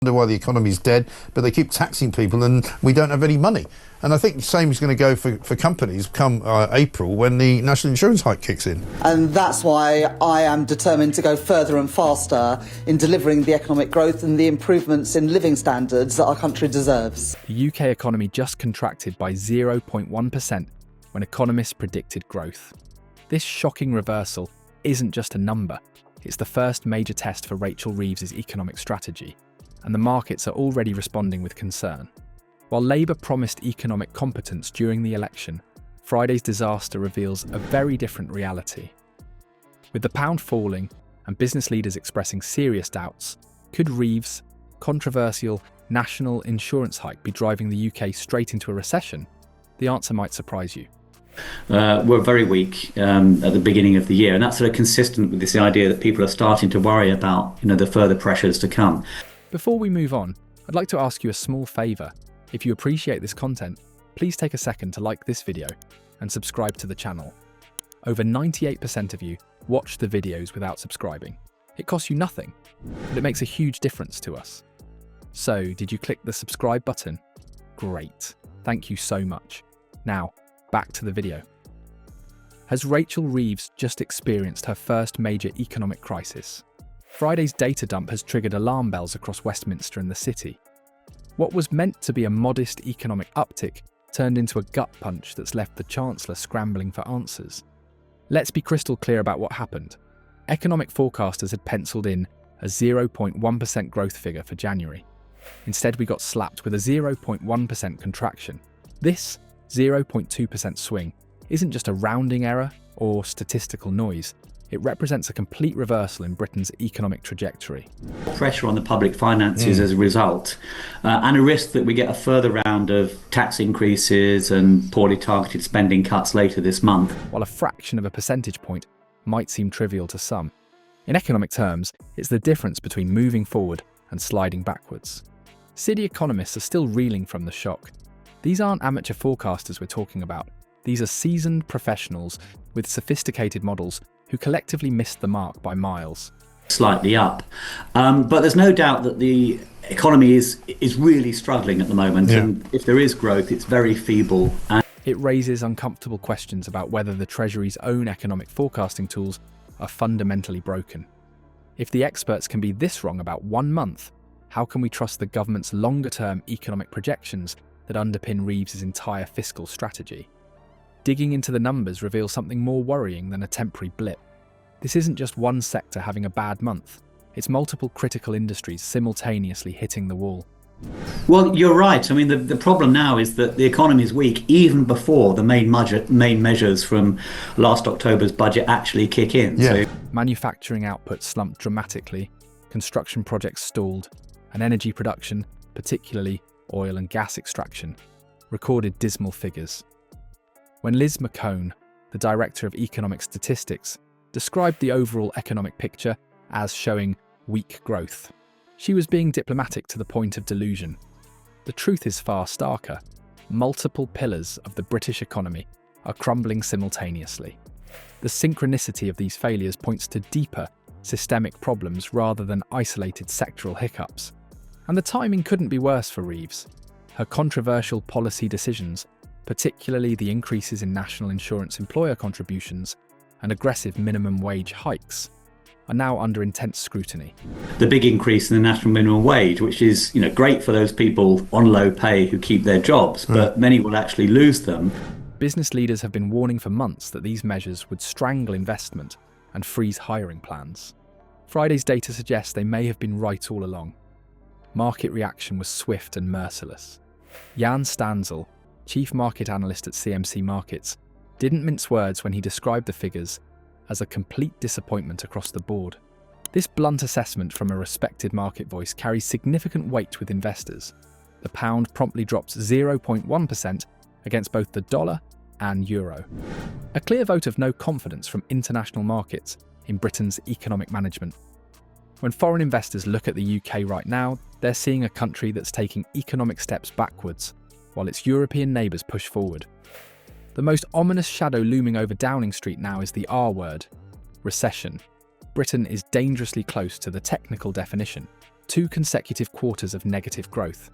wonder why the economy's dead, but they keep taxing people and we don't have any money. And I think the same is going to go for companies come April when the national insurance hike kicks in. And that's why I am determined to go further and faster in delivering the economic growth and the improvements in living standards that our country deserves. The UK economy just contracted by 0.1% when economists predicted growth. This shocking reversal isn't just a number, it's the first major test for Rachel Reeves' economic strategy, and the markets are already responding with concern. While Labour promised economic competence during the election, Friday's disaster reveals a very different reality. With the pound falling and business leaders expressing serious doubts, could Reeves' controversial national insurance hike be driving the UK straight into a recession? The answer might surprise you. We're very weak at the beginning of the year, and that's sort of consistent with this idea that people are starting to worry about, the further pressures to come. Before we move on, I'd like to ask you a small favour. If you appreciate this content, please take a second to like this video and subscribe to the channel. Over 98% of you watch the videos without subscribing. It costs you nothing, but it makes a huge difference to us. So, did you click the subscribe button? Great, thank you so much. Now, back to the video. Has Rachel Reeves just experienced her first major economic crisis? Friday's data dump has triggered alarm bells across Westminster and the city. What was meant to be a modest economic uptick turned into a gut punch that's left the Chancellor scrambling for answers. Let's be crystal clear about what happened. Economic forecasters had penciled in a 0.1% growth figure for January. Instead, we got slapped with a 0.1% contraction. This 0.2% swing isn't just a rounding error or statistical noise. It represents a complete reversal in Britain's economic trajectory. Pressure on the public finances as a result, and a risk that we get a further round of tax increases and poorly targeted spending cuts later this month. While a fraction of a percentage point might seem trivial to some, in economic terms, it's the difference between moving forward and sliding backwards. City economists are still reeling from the shock. These aren't amateur forecasters we're talking about. These are seasoned professionals with sophisticated models who collectively missed the mark by miles. Slightly up. But there's no doubt that the economy is really struggling at the moment. And if there is growth, it's very feeble. It raises uncomfortable questions about whether the Treasury's own economic forecasting tools are fundamentally broken. If the experts can be this wrong about 1 month, how can we trust the government's longer-term economic projections that underpin Reeves' entire fiscal strategy? Digging into the numbers reveals something more worrying than a temporary blip. This isn't just one sector having a bad month, it's multiple critical industries simultaneously hitting the wall. Well, you're right. I mean, the problem now is that the economy is weak even before the main measures from last October's budget actually kick in. Yeah. So, manufacturing output slumped dramatically, construction projects stalled, and energy production, particularly oil and gas extraction, recorded dismal figures. When Liz McCone, the Director of Economic Statistics, described the overall economic picture as showing weak growth, she was being diplomatic to the point of delusion. The truth is far starker. Multiple pillars of the British economy are crumbling simultaneously. The synchronicity of these failures points to deeper, systemic problems rather than isolated sectoral hiccups. And the timing couldn't be worse for Reeves. Her controversial policy decisions, particularly the increases in national insurance employer contributions and aggressive minimum wage hikes, are now under intense scrutiny. the big increase in the national minimum wage, which is great for those people on low pay who keep their jobs, but many will actually lose them. Business leaders have been warning for months that these measures would strangle investment and freeze hiring plans. Friday's data suggests they may have been right all along. Market reaction was swift and merciless. Jan Stanzel, chief market analyst at CMC Markets, didn't mince words when he described the figures as a complete disappointment across the board. This blunt assessment from a respected market voice carries significant weight with investors. The pound promptly drops 0.1% against both the dollar and euro. A clear vote of no confidence from international markets in Britain's economic management. When foreign investors look at the UK right now, they're seeing a country that's taking economic steps backwards, while its European neighbours push forward. The most ominous shadow looming over Downing Street now is the R word, recession. Britain is dangerously close to the technical definition. 2 consecutive quarters of negative growth.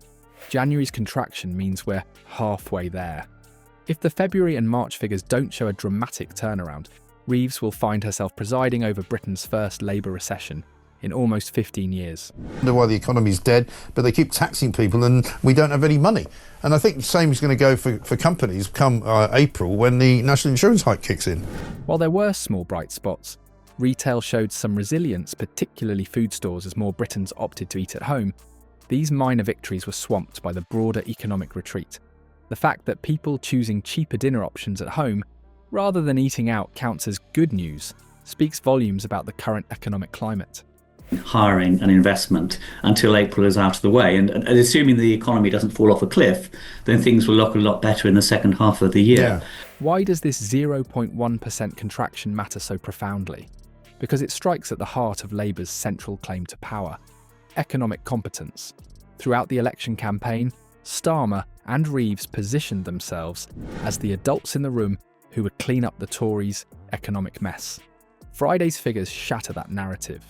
January's contraction means we're halfway there. If the February and March figures don't show a dramatic turnaround, Reeves will find herself presiding over Britain's first Labour recession in almost 15 years. I wonder why the economy's dead, but they keep taxing people and we don't have any money. And I think the same is going to go for companies come April when the national insurance hike kicks in. While there were small bright spots, retail showed some resilience, particularly food stores, as more Britons opted to eat at home. These minor victories were swamped by the broader economic retreat. The fact that people choosing cheaper dinner options at home rather than eating out counts as good news speaks volumes about the current economic climate. Hiring and investment until April is out of the way. And assuming the economy doesn't fall off a cliff, then things will look a lot better in the second half of the year. Yeah. Why does this 0.1% contraction matter so profoundly? Because it strikes at the heart of Labour's central claim to power: economic competence. Throughout the election campaign, Starmer and Reeves positioned themselves as the adults in the room who would clean up the Tories' economic mess. Friday's figures shatter that narrative.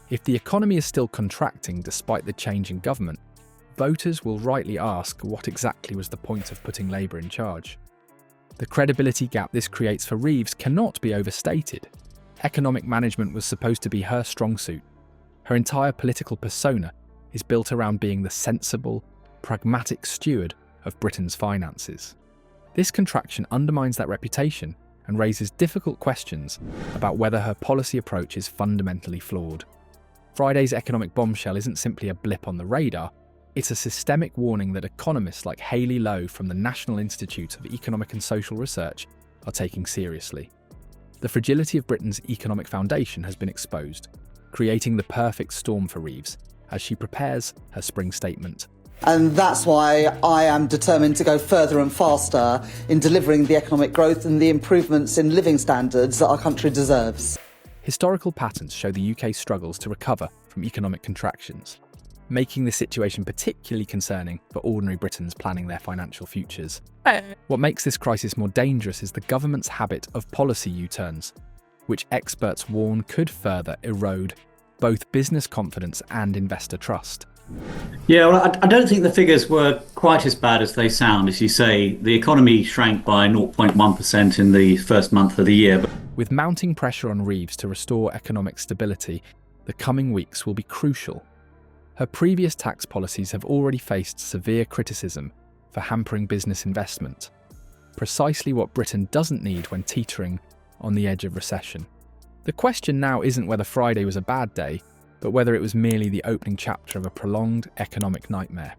If the economy is still contracting despite the change in government, voters will rightly ask what exactly was the point of putting Labour in charge. The credibility gap this creates for Reeves cannot be overstated. Economic management was supposed to be her strong suit. Her entire political persona is built around being the sensible, pragmatic steward of Britain's finances. This contraction undermines that reputation and raises difficult questions about whether her policy approach is fundamentally flawed. Friday's economic bombshell isn't simply a blip on the radar, it's a systemic warning that economists like Hayley Lowe from the National Institute of Economic and Social Research are taking seriously. The fragility of Britain's economic foundation has been exposed, creating the perfect storm for Reeves as she prepares her spring statement. And that's why I am determined to go further and faster in delivering the economic growth and the improvements in living standards that our country deserves. Historical patterns show the UK struggles to recover from economic contractions, making the situation particularly concerning for ordinary Britons planning their financial futures. What makes this crisis more dangerous is the government's habit of policy U-turns, which experts warn could further erode both business confidence and investor trust. Yeah, well, I don't think the figures were quite as bad as they sound. As you say, the economy shrank by 0.1% in the first month of the year. With mounting pressure on Reeves to restore economic stability, the coming weeks will be crucial. Her previous tax policies have already faced severe criticism for hampering business investment, precisely what Britain doesn't need when teetering on the edge of recession. The question now isn't whether Friday was a bad day, but whether it was merely the opening chapter of a prolonged economic nightmare.